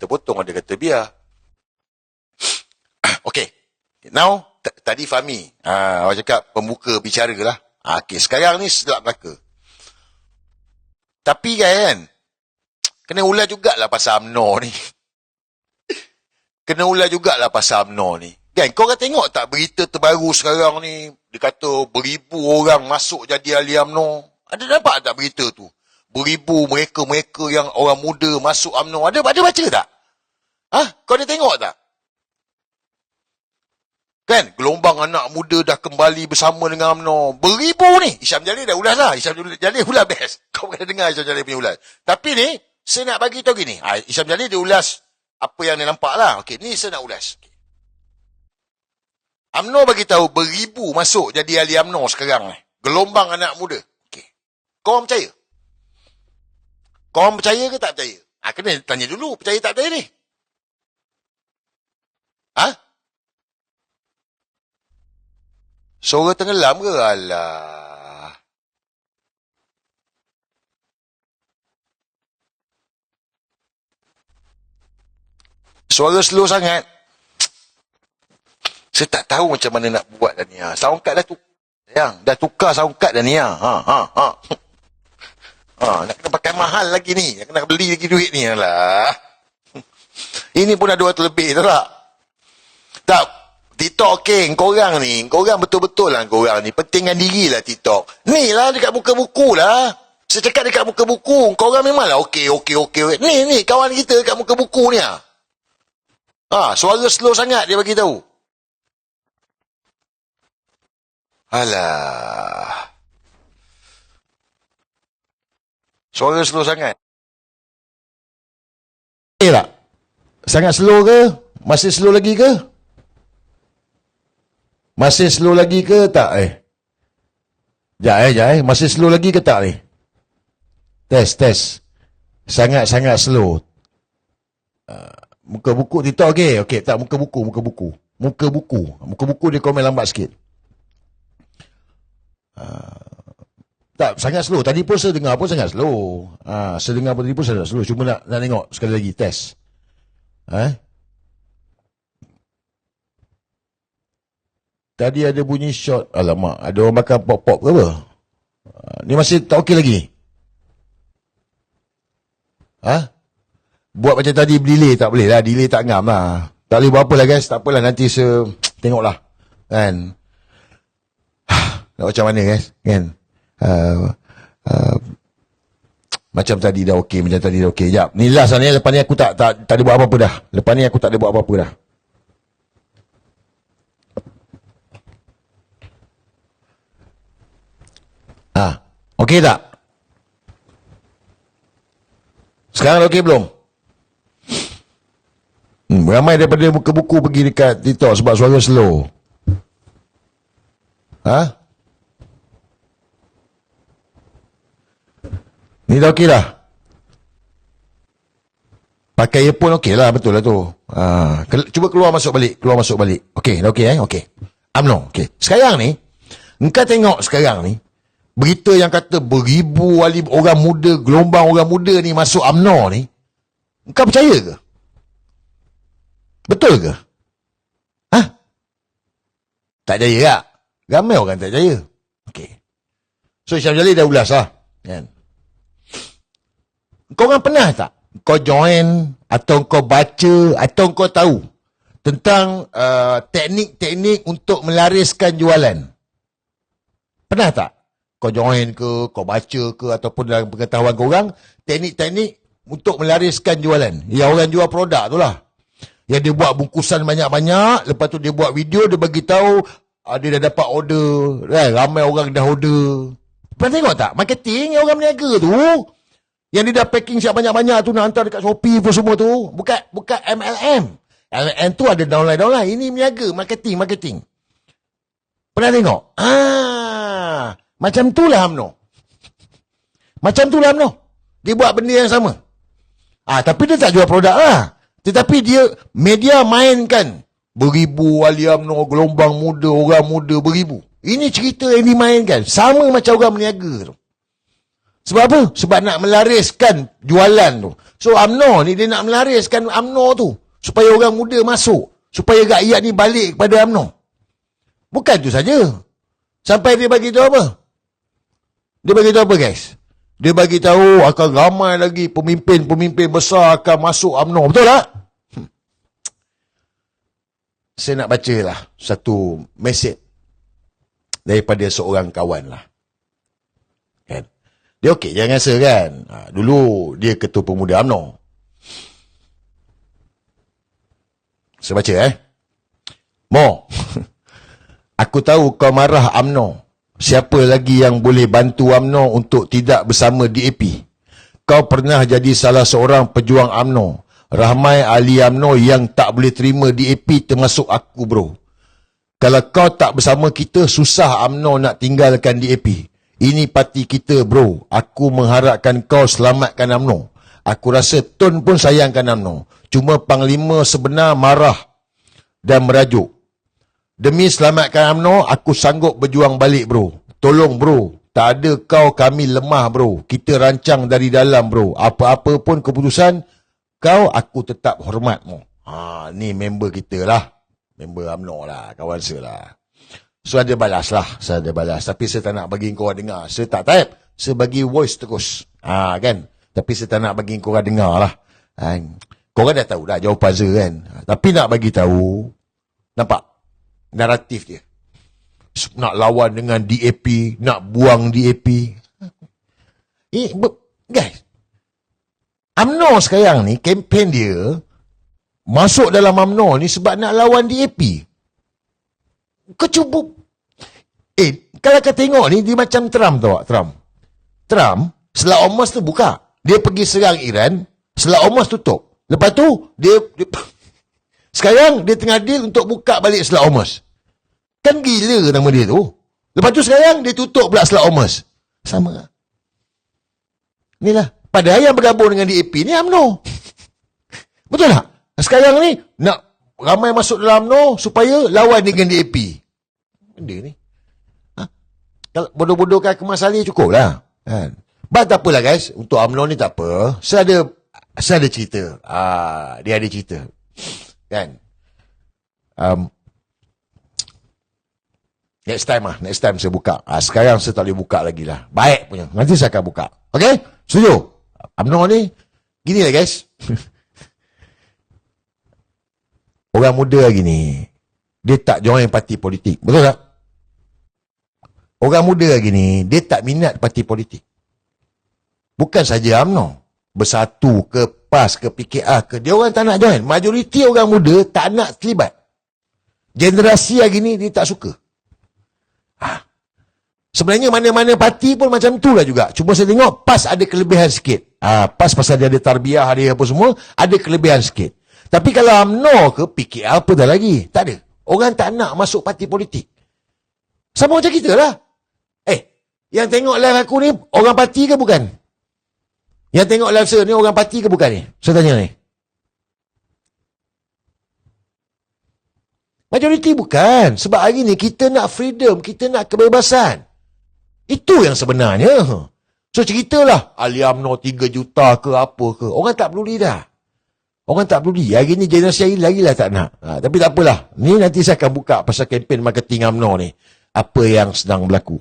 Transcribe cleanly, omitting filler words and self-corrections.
terpotong, ada kata biar. Okey. Now, tadi Fahmi, awak cakap pembuka bicara lah. Okey, sekarang ni selak belaka. Tapi kan, kena ular jugalah pasal UMNO ni. Kena ular jugalah pasal UMNO ni. Kan, korang tengok tak berita terbaru sekarang ni, dia kata beribu orang masuk jadi ahli UMNO. Ada nampak tak berita tu? Beribu mereka-mereka yang orang muda masuk UMNO. Ada baca tak? Kau ada tengok tak? Kan, gelombang anak muda dah kembali bersama dengan UMNO. Beribu ni. Isyam Jalil dah ulas lah. Isyam Jalil ulas best. Kau kena dengar Isyam Jalil punya ulas. Tapi ni, saya nak bagi tahu gini. Isyam Jalil dia ulas apa yang dia nampak lah. Okey, ni saya nak ulas. Okay. UMNO bagi tahu beribu masuk jadi ahli UMNO sekarang ni. Gelombang anak muda. Okey. Kau orang percaya? Kau orang percaya ke tak percaya? Kena tanya dulu. Percaya tak percaya ni? Suara tenggelam ke? Alah. Suara slow sangat. Saya tak tahu macam mana nak buat dah ni. Sound card dah tukar sound card dah ni. Nak kena pakai mahal lagi ni. Nak kena beli lagi duit ni. Alah. Ini pun dah 200 lebih, tahu tak? Tak. TikTok korang ni. Korang betul-betul lah korang ni. Pentingkan diri lah TikTok. Ni lah dekat muka buku lah. Saya cakap dekat muka buku. Korang memang lah okey. Ni kawan kita dekat muka buku ni. Suara slow sangat dia bagi tahu. Alah. Suara slow sangat. Tak? Sangat slow ke? Masih slow lagi ke? Masih slow lagi ke tak Sekejap masih slow lagi ke tak ni? Test. Sangat-sangat slow. Muka buku TikTok okey. Tak, muka buku. Muka buku dia komen lambat sikit. Tak, sangat slow. Tadi pun saya dengar pun sangat slow. Saya dengar pun tadi pun sangat slow. Cuma nak tengok sekali lagi test. Tadi ada bunyi shot. Alamak, ada orang makan pop-pop ke apa? Ni masih tak okey lagi? Buat macam tadi delay tak boleh lah. Delay tak ngam lah. Tak boleh buat apa lah guys. Tak apalah, nanti saya tengoklah. Kan? Nak macam mana guys? Kan? Macam tadi dah okey. Sekejap. Ni last lah ni. Lepas ni aku tak ada buat apa-apa dah. Lepas ni aku tak ada buat apa-apa dah. Okey tak? Sekarang okey belum? Ramai daripada muka buku pergi dekat TikTok sebab suara slow. Ni dah okey dah? Pakai earphone okey lah, betul lah tu. Cuba keluar masuk balik. Okey, dah okey okey. UMNO, okey. Sekarang ni, engkau tengok sekarang ni, berita yang kata beribu orang muda, gelombang orang muda ni masuk UMNO ni, engkau percaya ke? Betul ke? Tak percaya tak? Ramai orang tak percaya. Okey. So, Isyam Jalil dah ulas lah. Kan? Kau orang pernah tak? Kau join, atau kau baca, atau kau tahu tentang teknik-teknik untuk melariskan jualan? Pernah tak? Kau join ke, kau baca ke, ataupun dalam pengetahuan korang, teknik-teknik untuk melariskan jualan. Yang orang jual produk tu lah. Yang dia buat bungkusan banyak-banyak, lepas tu dia buat video, dia bagi tahu dia dah dapat order, kan? Ramai orang dah order. Pernah tengok tak? Marketing yang orang berniaga tu, yang dia dah packing siap banyak-banyak tu, nak hantar dekat Shopee pun semua tu, bukan MLM. MLM tu ada downline. Ini berniaga, marketing. Pernah tengok? Macam tu lah UMNO. Dia buat benda yang sama. Tapi dia tak jual produk lah. Tetapi dia, media mainkan. Beribu ahli UMNO, gelombang muda, orang muda, beribu. Ini cerita yang dimainkan. Sama macam orang berniaga tu. Sebab apa? Sebab nak melariskan jualan tu. So UMNO ni dia nak melariskan UMNO tu. Supaya orang muda masuk. Supaya rakyat ni balik kepada UMNO. Bukan tu saja. Sampai dia bagi tahu apa? Dia bagi tahu apa guys? Dia bagi tahu akan ramai lagi pemimpin-pemimpin besar akan masuk UMNO. Betul tak? Saya nak bacalah satu mesej daripada seorang kawan lah. Kan? Dia okey, jangan rasa kan. Dulu dia ketua pemuda UMNO. Saya baca Mo, aku tahu kau marah UMNO. Siapa lagi yang boleh bantu UMNO untuk tidak bersama DAP? Kau pernah jadi salah seorang pejuang UMNO. Ramai ahli UMNO yang tak boleh terima DAP termasuk aku bro. Kalau kau tak bersama kita, susah UMNO nak tinggalkan DAP. Ini parti kita bro. Aku mengharapkan kau selamatkan UMNO. Aku rasa Tun pun sayangkan UMNO. Cuma Panglima sebenar marah dan merajuk. Demi selamatkan UMNO, aku sanggup berjuang balik bro. Tolong bro. Tak ada kau, kami lemah bro. Kita rancang dari dalam bro. Apa-apa pun keputusan kau, aku tetap hormat mo. Ni member kita lah. Member UMNO lah. Kawan saya lah. So ada balas lah. Saya ada balas. Tapi saya tak nak bagi korang dengar. Saya tak type. Saya bagi voice terus. Kan. Tapi saya tak nak bagi korang dengar lah. Korang dah tahu dah jawapan saya kan. Tapi nak bagi tahu. Nampak? Naratif dia. Nak lawan dengan DAP. Nak buang DAP. Guys. UMNO sekarang ni, kempen dia masuk dalam UMNO ni sebab nak lawan DAP. Kau cuba. Kalau kau tengok ni, dia macam Trump tau. Trump, Selat Hormuz tu buka. Dia pergi serang Iran, Selat Hormuz tutup. Lepas tu, dia sekarang dia tengah deal untuk buka balik Selat Hormuz. Kan gila nama dia tu. Lepas tu sekarang dia tutup pula Selat Hormuz. Sama. Inilah. Padahal yang bergabung dengan DAP ni UMNO. Betul tak? Sekarang ni nak ramai masuk dalam UMNO supaya lawan dengan DAP. Benda ni. Kalau bodoh-bodohkan Kemas Ali cukup lah. But tak apalah guys. Untuk UMNO ni tak apa. Saya ada cerita. Dia ada cerita. Kan? Next time saya buka. Sekarang saya tak boleh buka lagi lah. Baik punya. Nanti saya akan buka. Okay? Setuju? UMNO ni gini lah guys. Orang muda lagi ni, dia tak join parti politik. Betul tak? Orang muda lagi ni, dia tak minat parti politik. Bukan saja UMNO. Bersatu ke PAS ke PKR ke, dia orang tak nak join. Majoriti orang muda tak nak terlibat. Generasi lagi ni, dia tak suka. Sebenarnya mana-mana parti pun macam tu lah juga. Cuma saya tengok PAS ada kelebihan sikit. PAS pasal dia ada tarbiyah, dia apa semua, ada kelebihan sikit. Tapi kalau UMNO ke PKR apa dah lagi? Tak ada. Orang tak nak masuk parti politik. Sama macam kita lah. Yang tengok live aku ni, orang parti ke bukan? Yang tengok live saya ni, orang parti ke bukan ni? Saya tanya ni. Majoriti bukan. Sebab hari ni kita nak freedom, kita nak kebebasan. Itu yang sebenarnya. So ceritalah, ahli UMNO 3 juta ke apa ke. Orang tak peduli dah. Orang tak peduli. Hari ni generasi lagi lah tak nak. Tapi tak apalah. Ni nanti saya akan buka pasal kempen marketing UMNO ni. Apa yang sedang berlaku.